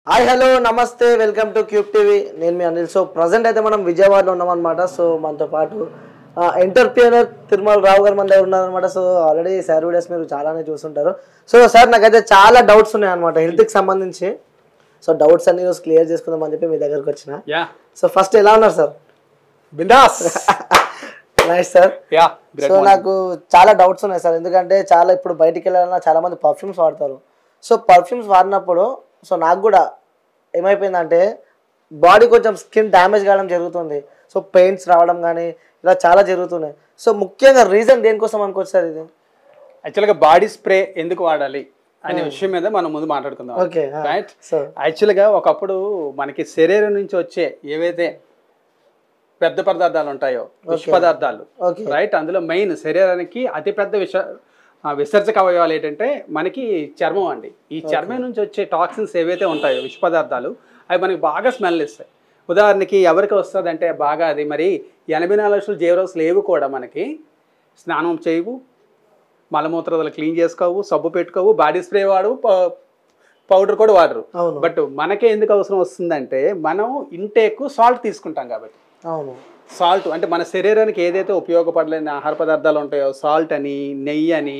Hi hello నమస్తే welcome to cube TV. నేను మీ అనిల్. సో ప్రజెంట్ అయితే మనం విజయవాడలో ఉన్నామన్నమాట. సో మనతో పాటు ఎంటర్‌ప్రెన్యూర్ తిరుమల రావు గారు మన దగ్గర ఉన్నారనమాట. సో ఆల్రెడీ సార్ వీడియోస్ మీరు చాలానే చూస్తుంటారు. సో సార్ నాకైతే చాలా డౌట్స్ ఉన్నాయన్నమాట హెల్త్కి సంబంధించి. సో డౌట్స్ అన్ని రోజు క్లియర్ చేసుకుందామని చెప్పి మీ దగ్గరకు వచ్చిన. సో ఫస్ట్ ఎలా ఉన్నారు sir? Bindaas. Nice sir. So నాకు చాలా డౌట్స్ ఉన్నాయి సార్. ఎందుకంటే చాలా ఇప్పుడు బయటికి వెళ్ళాలన్నా చాలా మంది పర్ఫ్యూమ్స్ వాడతారు. సో పర్ఫ్యూమ్స్ వాడినప్పుడు సో నాకు కూడా ఏమైపోయిందంటే బాడీ కొంచెం స్కిన్ డ్యామేజ్ కావడం జరుగుతుంది. సో పెయిన్స్ రావడం కానీ ఇలా చాలా జరుగుతున్నాయి. సో ముఖ్యంగా రీజన్ దేనికోసం అనుకోవచ్చు సార్ ఇది? యాక్చువల్గా బాడీ స్ప్రే ఎందుకు వాడాలి అనే విషయం మీద మనం ముందు మాట్లాడుకుందాం. Okay right. యాక్చువల్గా ఒకప్పుడు మనకి శరీరం నుంచి వచ్చే ఏవైతే పెద్ద పదార్థాలు ఉంటాయో విష పదార్థాలు, రైట్, అందులో మెయిన్ శరీరానికి అతిపెద్ద విసర్జక అవయవాలు ఏంటంటే మనకి చర్మం అండి. ఈ చర్మం నుంచి వచ్చే టాక్సిన్స్ ఏవైతే ఉంటాయో విష పదార్థాలు అవి మనకి బాగా స్మెల్ ఇస్తాయి. ఉదాహరణకి ఎవరికి వస్తుంది అంటే బాగా అది మరి 84 లక్షల జీవరాశులు ఏవి కూడా మనకి స్నానం చేయవు, మలమూత్రాలు క్లీన్ చేసుకోవు, సబ్బు పెట్టుకోవు, బాడీ స్ప్రే వాడవు, పౌడర్ కూడా వాడరు. బట్ మనకే ఎందుకు అవసరం వస్తుందంటే మనం ఇంటేక్ సాల్ట్ తీసుకుంటాం కాబట్టి. సాల్ట్ అంటే మన శరీరానికి ఏదైతే ఉపయోగపడలేని ఆహార పదార్థాలు ఉంటాయో సాల్ట్ అని, నెయ్యి అని,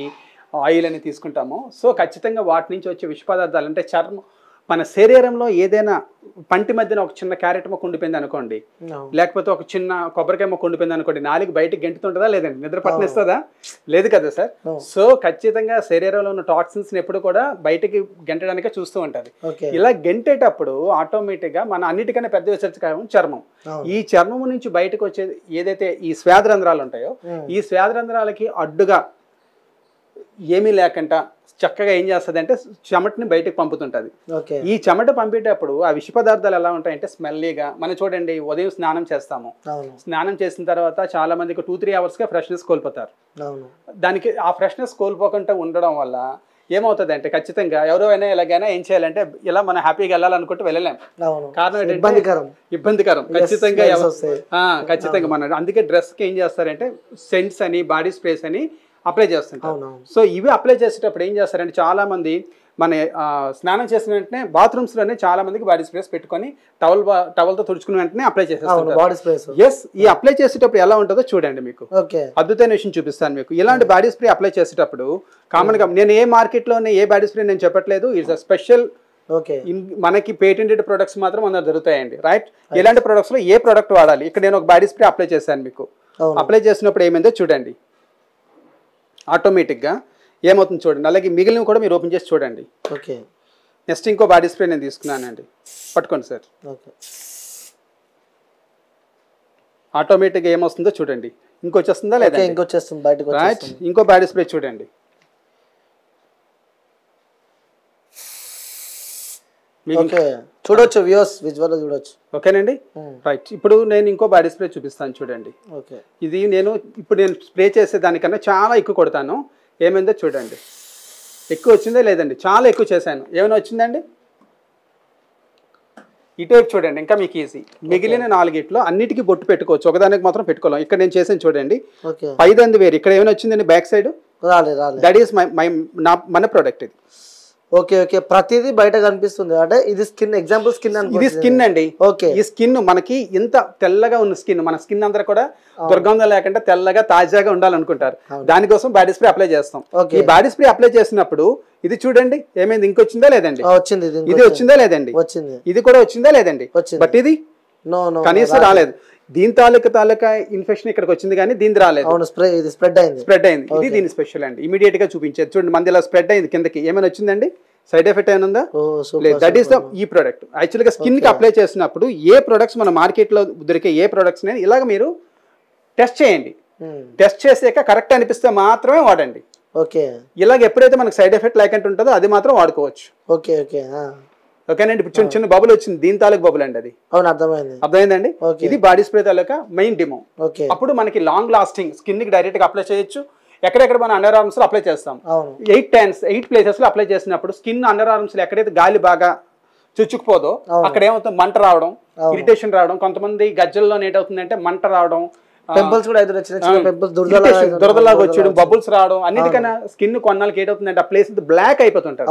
ఆయిల్ అని తీసుకుంటామో, సో ఖచ్చితంగా వాటి నుంచి వచ్చే విష పదార్థాలు అంటే చర్మం మన శరీరంలో ఏదైనా పంటి మధ్యన ఒక చిన్న క్యారెట్ మొక్క ఉండిపోయింది అనుకోండి, లేకపోతే ఒక చిన్న కొబ్బరికాయ మొక్క ఉండిపోయింది అనుకోండి, నాలుగు బయటకి గెంటుతుంటుందా లేదండి? నిద్ర పట్టనిస్తుందా? లేదు కదా సార్. సో ఖచ్చితంగా శరీరంలో ఉన్న టాక్సిన్స్ ఎప్పుడు కూడా బయటకి గెంటడానికే చూస్తూ ఉంటుంది. ఇలా గెంటేటప్పుడు ఆటోమేటిక్గా మన అన్నిటికన్నా పెద్ద విసర్జకం చర్మం. ఈ చర్మం నుంచి బయటకు వచ్చేది ఏదైతే ఈ శ్వేదరంధ్రాలు ఉంటాయో ఈ శ్వేదరంధ్రాలకి అడ్డుగా ఏమీ లేకుండా చక్కగా ఏం చేస్తుంది అంటే చెమటని బయటకు పంపుతుంటుంది. ఈ చెమట పంపేటప్పుడు ఆ విష పదార్థాలు ఎలా ఉంటాయంటే స్మెల్లీగా. మనం చూడండి ఉదయం స్నానం చేస్తాము, స్నానం చేసిన తర్వాత చాలా మందికి 2-3 అవర్స్గా ఫ్రెష్నెస్ కోల్పోతారు. దానికి ఆ ఫ్రెష్నెస్ కోల్పోకుండా ఉండడం వల్ల ఏమవుతుంది అంటే ఖచ్చితంగా ఎవరైనా ఎలాగైనా ఏం చేయాలంటే ఇలా మనం హ్యాపీగా వెళ్ళాలనుకుంటూ వెళ్ళలేం. కారణం ఏంటంటే ఇబ్బందికరం. ఖచ్చితంగా మనం అందుకే డ్రెస్కి ఏం చేస్తారంటే సెంట్స్ అని, బాడీ స్ప్రేస్ అని అప్లై చేస్తుంటారు. సో ఇవి అప్లై చేసేటప్పుడు ఏం చేస్తారంటే చాలా మంది మన స్నానం చేసిన వెంటనే బాత్రూమ్స్లోనే చాలా మందికి బాడీ స్ప్రేస్ పెట్టుకొని టవల్తో తుడుచుకున్న వెంటనే అప్లై చేసేస్తారు. ఎస్, ఈ అప్లై చేసేటప్పుడు ఎలా ఉంటుందో చూడండి, మీకు అద్భుతమైన విషయం చూపిస్తాను. మీకు ఇలాంటి బాడీ స్ప్రే అప్లై చేసేటప్పుడు కామన్గా నేను ఏ మార్కెట్లోనే ఏ బాడీ స్ప్రే నేను చెప్పట్లేదు, ఇట్స్ అ స్పెషల్. మనకి పేటెంటెడ్ ప్రొడక్ట్స్ మాత్రం మన దొరుకుతాయండి, రైట్. ఇలాంటి ప్రొడక్ట్స్లో ఏ ప్రొడక్ట్ వాడాలి? ఇక్కడ నేను ఒక బాడీ స్ప్రే అప్లై చేశాను. మీకు అప్లై చేసినప్పుడు ఏమైందో చూడండి, ఆటోమేటిక్గా ఏమవుతుంది చూడండి. అలాగే మిగిలిన కూడా మీరు ఓపెన్ చేసి చూడండి. ఓకే. నెక్స్ట్ ఇంకో బాడీ స్ప్రే నేను తీసుకున్నానండి, పట్టుకోండి సార్. ఆటోమేటిక్గా ఏమొస్తుందో చూడండి. ఇంకొచ్చేస్తుందా లేదా? ఇంకొచ్చేస్తుంది బయటకు. రైట్. ఇంకో బాడీ స్ప్రే చూడండి. చూడొచ్చు, వ్యూస్ విజువల్ చూడొచ్చు. ఓకేనండి, రైట్. ఇప్పుడు నేను ఇంకో బాడీ స్ప్రే చూపిస్తాను చూడండి. ఇది నేను స్ప్రే చేసే దానికన్నా చాలా ఎక్కువ కొడతాను. ఏమైందో చూడండి. ఎక్కువ వచ్చిందే లేదండి, చాలా ఎక్కువ చేశాను. ఏమైనా వచ్చిందండి? ఇటువైపు చూడండి, ఇంకా మీకు ఈజీ. మిగిలిన 4 అన్నిటికీ బొట్టు పెట్టుకోవచ్చు, ఒకదానికి మాత్రం పెట్టుకోలేం. ఇక్కడ నేను చేసాను చూడండి, 5 వేరు. ఇక్కడ ఏమైనా వచ్చిందండి బ్యాక్ సైడ్? దట్ ఈస్ మన ప్రోడక్ట్ ఇది. Okay okay. ప్రతిదీ బయట కనిపిస్తుంది అంటే ఇది స్కిన్, ఎగ్జాంపుల్ స్కిన్. ఇది స్కిన్ అండి. ఓకే. ఈ స్కిన్ మనకి ఇంత తెల్లగా ఉన్న స్కిన్, మన స్కిన్ అంతా కూడా దుర్గంధం లేకుండా తెల్లగా తాజాగా ఉండాలనుకుంటారు. దానికోసం బాడీ స్ప్రే అప్లై చేస్తాం. ఈ బాడీ స్ప్రే అప్లై చేసినప్పుడు ఇది చూడండి ఏమైంది, ఇంకొచ్చిందా లేదండి? ఇది వచ్చిందా లేదండి? ఇది కూడా వచ్చిందా లేదండి? బట్ ఇది కనీసం రాలేదు. దీని తాలూకా ఇన్ఫెక్షన్ ఇక్కడికి వచ్చింది కానీ దీని రాలేదు. స్ప్రెడ్ అయింది. ఇది దీని స్పెషల్ అండి. ఇమీడియట్ గా చూపించేది చూడండి, మంది ఇలా స్ప్రెడ్ అయింది కిందకి. ఏమైనా వచ్చిందండి? సైడ్ ఎఫెక్ట్ ఏమైనా ఉందా? లేదు. దట్ ఈస్ ద ఈ ప్రోడక్ట్. యాక్చువల్గా స్కిన్ కి అప్లై చేసినప్పుడు ఏ ప్రొడక్ట్స్ మన మార్కెట్ లో దొరికే ఏ ప్రొడక్ట్స్ ఇలాగ మీరు టెస్ట్ చేయండి. టెస్ట్ చేసాక కరెక్ట్ అనిపిస్తే మాత్రమే వాడండి. ఓకే. ఇలాగ ఎప్పుడైతే మనకు సైడ్ ఎఫెక్ట్ లేకుండా ఉంటుందో అది మాత్రం వాడుకోవచ్చు. Okay okay. ఓకేనండి. ఇప్పుడు చిన్న బబుల్ వచ్చింది, దీని తాలూకు బబుల్ అండి అది. అర్థమైందండి. ఇది బాడీ స్ప్రే తాలూకా మెయిన్ డిమో. అప్పుడు మనకి లాంగ్ లాస్టింగ్ స్కిన్ కి డైరెక్ట్ గా అప్లై చేయొచ్చు. ఎక్కడెక్కడ మన అండర్ ఆర్మ్స్ లో అప్లై చేస్తాం. 8 ప్లేసెస్ లో అప్లై చేసినప్పుడు స్కిన్ అండర్ ఆర్మ్స్ లో ఎక్కడైతే గాలి బాగా చుచ్చుకుపోదో అక్కడ ఏమవుతుంది, మంట రావడం, ఇరిటేషన్ రావడం. కొంతమంది గజ్జల్లో ఏటవుతుందంటే మంట రావడం, దురదలాగా వచ్చేయడం, బబుల్స్ రావడం. అన్నిటికన్నా స్కిన్ కొన్నాళ్ళకి ఏటవుతుందంటే ఆ ప్లేస్ బ్లాక్ అయిపోతుంటారు.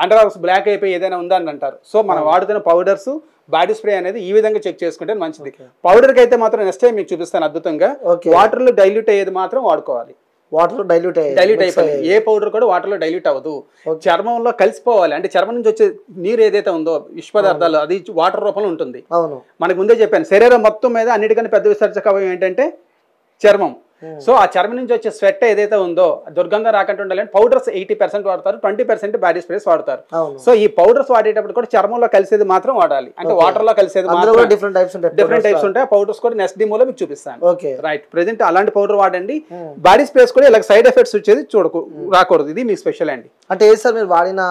అండర్ ఆర్మ్స్ బ్లాక్ అయిపోయి ఏదైనా ఉందా అని అంటారు. సో మనం వాడుతున్న పౌడర్స్ బాడీ స్ప్రే అనేది ఈ విధంగా చెక్ చేసుకుంటే మంచిది. పౌడర్కి అయితే మాత్రం నెక్స్ట్ టైం మీకు చూపిస్తాను అద్భుతంగా. వాటర్లో డైల్యూట్ అయ్యేది మాత్రం వాడుకోవాలి. వాటర్ డైల్యూట్ అయిపోయింది. ఏ పౌడర్ కూడా వాటర్ లో డైల్యూట్ అవ్వదు. చర్మంలో కలిసిపోవాలి. అంటే చర్మం నుంచి వచ్చే నీరు ఏదైతే ఉందో విష పదార్థాలు అది వాటర్ రూపంలో ఉంటుంది. మనకు ముందే చెప్పాను, శరీరం మొత్తం మీద అన్నిటికన్నా పెద్ద విసర్జక అవయవం ఏంటంటే చర్మం. సో ఆ చర్మం నుంచి వచ్చే స్వెట్ ఏదైతే ఉందో దుర్గంధం రాకుండా ఉండాలని పౌడర్స్ 80% వాడతారు, 20% బాడీ స్ప్రేస్ వాడతారు. సో ఈ పౌడర్స్ వాడేటప్పుడు కూడా చర్మంలో కలిసేది మాత్రం వాడాలి. అంటే వాటర్ లో కలిసేది డిఫరెంట్ టైప్స్ ఉంటాయి. పౌడర్స్ కూడా నెక్స్ట్ డెమోలో మీకు చూపిస్తాను. రైట్, ప్రెజెంట్ అలాంటి పౌడర్ వాడండి. బాడీ స్ప్రేస్ కూడా ఇలా సైడ్ ఎఫెక్ట్స్ వచ్చేది రాకూడదు. ఇది మీ స్పెషల్ అండి. అంటే ఏ సార్ మీరు వాడిన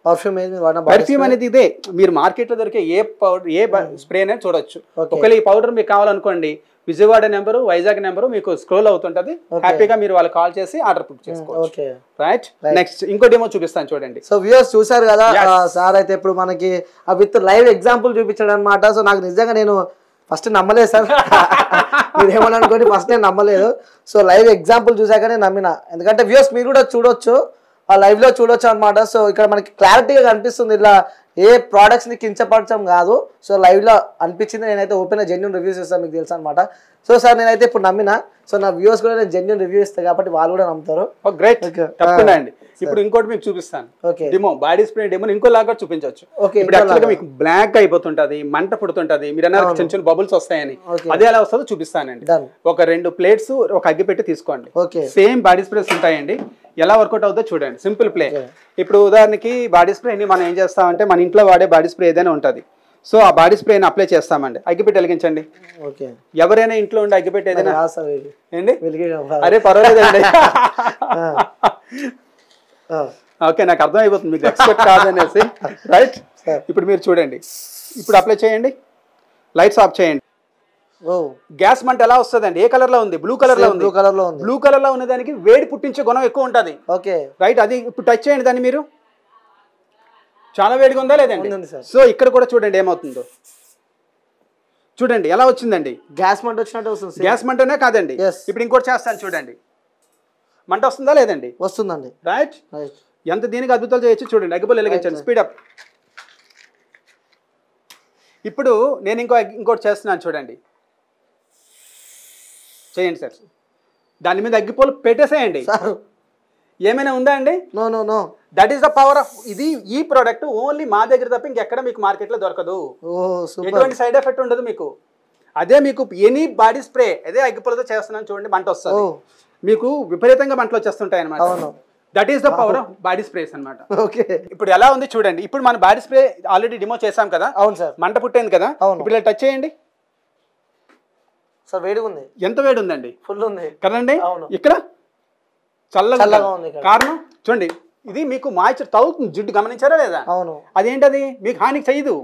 పర్ఫ్యూమ్ అనేది ఇదే. మీరు మార్కెట్ లో దొరికే ఏ పౌడర్ ఏ స్ప్రే అనేది చూడొచ్చు. ఒకవేళ ఈ పౌడర్ మీకు కావాలనుకోండి, విజయవాడ నెంబరు, వైజాగ్ నెంబరు మీకు స్క్రోల్ అవుతుంటది. హ్యాపీగా మీరు వాళ్ళకి కాల్ చేసి ఆర్డర్ బుక్ చేసుకోవచ్చు. రైట్, నెక్స్ట్ ఇంకో డెమో చూపిస్తాను చూడండి. సో వ్యూవర్స్ చూసారు కదా, సార్ అయితే ఇప్పుడు మనకి విత్ లైవ్ ఎగ్జాంపుల్ చూపించాడు అనమాట. సో నాకు నిజంగా నేను ఫస్ట్ నమ్మలేదు సార్, మీరు ఏమని అనుకోండి, ఫస్ట్ నేను నమ్మలేదు. సో లైవ్ ఎగ్జాంపుల్ చూసాకనే నమ్మిన. ఎందుకంటే వ్యూవర్స్ మీరు కూడా చూడొచ్చు, ఆ లైవ్ లో చూడొచ్చు అనమాట. సో ఇక్కడ మనకి క్లారిటీగా కనిపిస్తుంది, ఇలా ఏ ప్రోడక్ట్స్ ని కించపరచం కాదు. సో లైవ్ లో అనిపించింది. నేనైతే ఓపెన్ జెన్యూన్ రివ్యూస్ ఇస్తాను, మీకు తెలుసు అనమాట. సో సార్ నేనైతే ఇప్పుడు నమ్మిన. సో నా వ్యూవర్స్ కూడా నేను జెన్యూన్ రివ్యూ ఇస్తాను కాబట్టి వాళ్ళు కూడా నమ్ముతారు. గ్రేట్, తప్పకుండా అండి. ఇప్పుడు ఇంకోటి మీకు చూపిస్తాను. డెమో బాడీ స్ప్రే డెమో ఇంకో లాగా చూపించవచ్చు. ఇప్పుడు యాక్చువల్గా మీకు బ్లాక్ అయిపోతుంటది, మంట పుడుతుంటది, మీరు అన్నారు చిన్న చిన్న బబుల్స్ వస్తాయని, అదే ఎలా వస్తుందో చూపిస్తానండి. ఒక 2 ప్లేట్స్ ఒక అగ్గి పెట్టి తీసుకోండి. సేమ్ బాడీ స్ప్రేస్ ఉంటాయండి. ఎలా వర్కౌట్ అవుతుందో చూడండి. Simple play. ఇప్పుడు ఉదాహరణకి బాడీ స్ప్రేని మనం ఏం చేస్తామంటే మన ఇంట్లో వాడే బాడీ స్ప్రే ఏదైనా ఉంటుంది. సో ఆ బాడీ స్ప్రేని అప్లై చేస్తామండి. అగ్గిపెట్టి వెలిగించండి. ఎవరైనా ఇంట్లో ఉండే అగ్గిపెట్టి ఏదైనా ఏంటి, అరే పర్వాలేదండి. ఓకే, నాకు అర్థమైపోతుంది మీకు ఎక్స్పెక్ట్ కాదనేసి. రైట్, ఇప్పుడు మీరు చూడండి. ఇప్పుడు అప్లై చేయండి. లైట్స్ ఆఫ్ చేయండి. గ్యాస్ మంట ఎలా వస్తుందండి? ఏ కలర్ లో ఉంది? బ్లూ కలర్ లో ఉంది. బ్లూ కలర్ లో ఉన్న దానికి వేడి పుట్టించే గుణం ఎక్కువ ఉంటది. రైట్, అది ఇప్పుడు టచ్ చేయండి దాన్ని. మీరు చాలా వేడిగా ఉందా లేదండి? సో ఇక్కడ కూడా చూడండి ఏమవుతుందో. చూడండి ఎలా వచ్చిందండి. గ్యాస్ మంట వచ్చినట్టు వస్తుంది. గ్యాస్ మంటనే కాదండి, ఇప్పుడు ఇంకోటి చేస్తాను చూడండి. మంట వస్తుందా లేదండి? వస్తుందండి. రైట్, ఎంత దీనికి అద్భుతాలు చేయొచ్చు చూడండి. అగ్గిపుల్ల వెలిగించండి, స్పీడ్ అప్. ఇప్పుడు నేను ఇంకోటి చేస్తున్నాను చూడండి. చేయండి సార్. దాని మీద అగ్గిపుల్ల పెట్టేసేయండి. ఏమైనా ఉందా అండి? No no no. That is the power of ఇది. ఈ ప్రోడక్ట్ ఓన్లీ మా దగ్గర తప్ప ఇంకెక్కడ మీకు మార్కెట్ లో దొరకదు. ఎటువంటి సైడ్ ఎఫెక్ట్ ఉండదు మీకు. అదే మీకు ఎనీ బాడీ స్ప్రే అదే అగ్గిపుల్లతో చేస్తున్నాను చూడండి, మంట వస్తుంది. మీకు విపరీతంగా మంటలు వచ్చేస్తుంటాయి అనమాట. That is the power of body sprays అనమాట. ఇప్పుడు ఎలా ఉంది చూడండి. ఇప్పుడు మన బాడీ స్ప్రే ఆల్రెడీ డిమో చేసాం కదా. అవును సార్. మంట పుట్టింది కదా. ఇప్పుడు టచ్ చేయండి. సార్ వేడిగా ఉంది. ఎంత వేడి ఉందండి? ఫుల్ ఉంది కదండి. ఇక్కడ చల్లగా ఉంది. కారణం చూడండి, ఇది మీకు మాయిశ్చర్ తగులుతుంది. జిడ్డు గమనించారా లేదా? అవును. అదేంటది మీకు హాని చేయదు.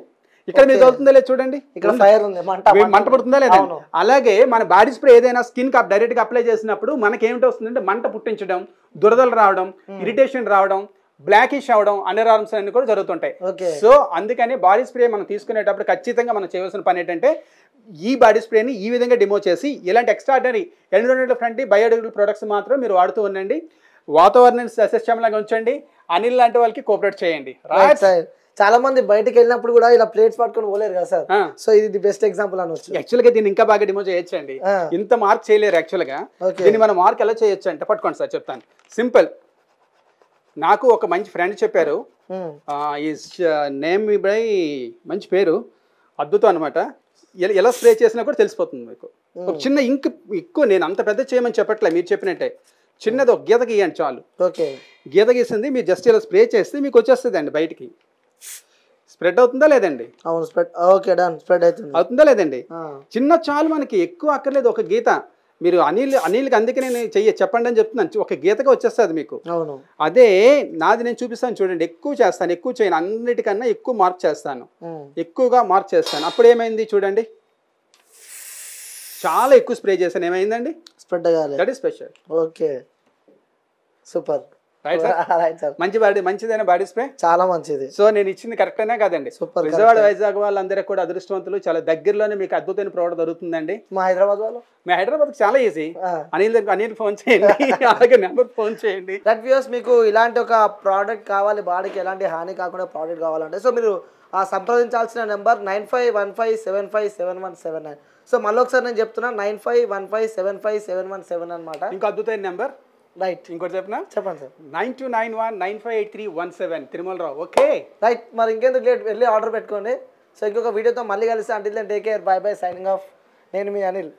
ఇక్కడ మీకు తగులుతుందా లేదు చూడండి. ఇక్కడ ఫైర్ ఉంది, మంట పడుతుందా లేదా? అలాగే మన బాడీ స్ప్రే ఏదైనా స్కిన్ కి డైరెక్ట్ గా అప్లై చేసినప్పుడు మనకి ఏమిటి వస్తుందంటే మంట పుట్టించడం, దురదలు రావడం, ఇరిటేషన్ రావడం, బ్లాకిష్ అవడం, అండర్ ఆర్మ్స్ అన్ని కూడా జరుగుతుంటాయి. సో అందుకని బాడీ స్ప్రే మనం తీసుకునేటప్పుడు ఖచ్చితంగా మనం చేయవలసిన పని ఏంటంటే ఈ బాడీ స్ప్రేని ఈ విధంగా డిమో చేసి ఇలాంటి extraordinary environmental friendly biodegradable products మాత్రం మీరు వాడుతూ ఉండండి. వాతావరణాన్ని సస్యశ్యామలంగా ఉంచండి. అనిల్ లాంటి వాళ్ళకి కోఆపరేట్ చేయండి. చాలా మంది బయటకు వెళ్ళినప్పుడు కూడా ఇలా ప్లేట్స్ పట్టుకొని పోలేరు కదా సార్. సో ఇది ది బెస్ట్ ఎగ్జాంపుల్ అనొచ్చు. యాక్చువల్ గా దీన్ని ఇంకా బాగా డిమో చేయొచ్చు అండి. ఇంత మార్క్ చేయలేరు యాక్చువల్ గా. దీన్ని మనం మార్క్ ఎలా చేయొచ్చు అంటే పట్టుకోండి సార్, చెప్తాను. సింపుల్. నాకు ఒక మంచి ఫ్రెండ్ చెప్పారు. ఈ నేమ్ బై మంచి పేరు, అద్భుతం అనమాట. ఎలా స్ప్రే చేసినా కూడా తెలిసిపోతుంది మీకు. ఒక చిన్న ఇంక్ ఎక్కువ, నేను అంత పెద్ద చేయమని చెప్పట్లే, మీరు చెప్పినట్టే చిన్నది ఒక గీత గీయండి చాలు. గీత గీసింది మీరు జస్ట్ ఇలా స్ప్రే చేస్తే మీకు వచ్చేస్తుంది అండి బయటికి. స్ప్రెడ్ అవుతుందా లేదండి? అవును, స్ప్రెడ్. Okay, done. స్ప్రెడ్ అవుతుందా లేదండి? చిన్న చాలు, మనకి ఎక్కువ అక్కర్లేదు. ఒక గీత మీరు అనిల్కి అందుకే నేను చెప్పండి అని చెప్తున్నాను. ఒక గీతగా వచ్చేస్తుంది మీకు. అదే నాది నేను చూపిస్తాను చూడండి. ఎక్కువ చేస్తాను, ఎక్కువ చేయను, అన్నిటికన్నా ఎక్కువ మార్క్ చేస్తాను, ఎక్కువగా మార్క్ చేస్తాను. అప్పుడు ఏమైంది చూడండి, చాలా ఎక్కువ స్ప్రే చేశాను. ఏమైందండి? స్ప్రెడ్ అయ్యాలి. That is special. Okay, super. Right sir right sir. మంచిదైన బాడీ స్ప్రే చాలా మంచిది. సో నేను ఇచ్చింది కరెక్టేనా కాదండి? సూపర్. విజయవాడ వైజాగ్ వాళ్ళందరికీ కూడా అదృష్టవంతులు, చాలా దగ్గరలోనే మీకు అద్భుతమైన ప్రోడక్ట్ దొరుకుతుందండి. మా హైదరాబాద్ వాళ్ళు మీ హైదరాబాద్కి చాలా ఈజీ. అనిల్ ఫోన్ చేయండి, అలాగే నెంబర్ ఫోన్ చేయండి. దట్ వ్యూస్ మీకు ఇలాంటి ఒక ప్రోడక్ట్ కావాలి, బాడీకి ఎలాంటి హాని కాకుండా ప్రోడక్ట్ కావాలంటే సో మీరు సంప్రదించాల్సిన నెంబర్ 9515757179. సో మళ్ళీ ఒకసారి నేను చెప్తున్నా 9515757179 అనమాట. ఇంకో అద్భుతమైన నెంబర్ రైట్. ఇంకోటి చెప్పనా? చెప్పండి సార్. 9291958317 తిరుమలరావు. Okay right. మరి ఇంకెందుకు లేట్, వెళ్ళి ఆర్డర్ పెట్టుకోండి. సో ఇంకొక వీడియోతో మళ్ళీ కలిసి. Until then take care, bye bye, signing off. నేను మీ అనిల్.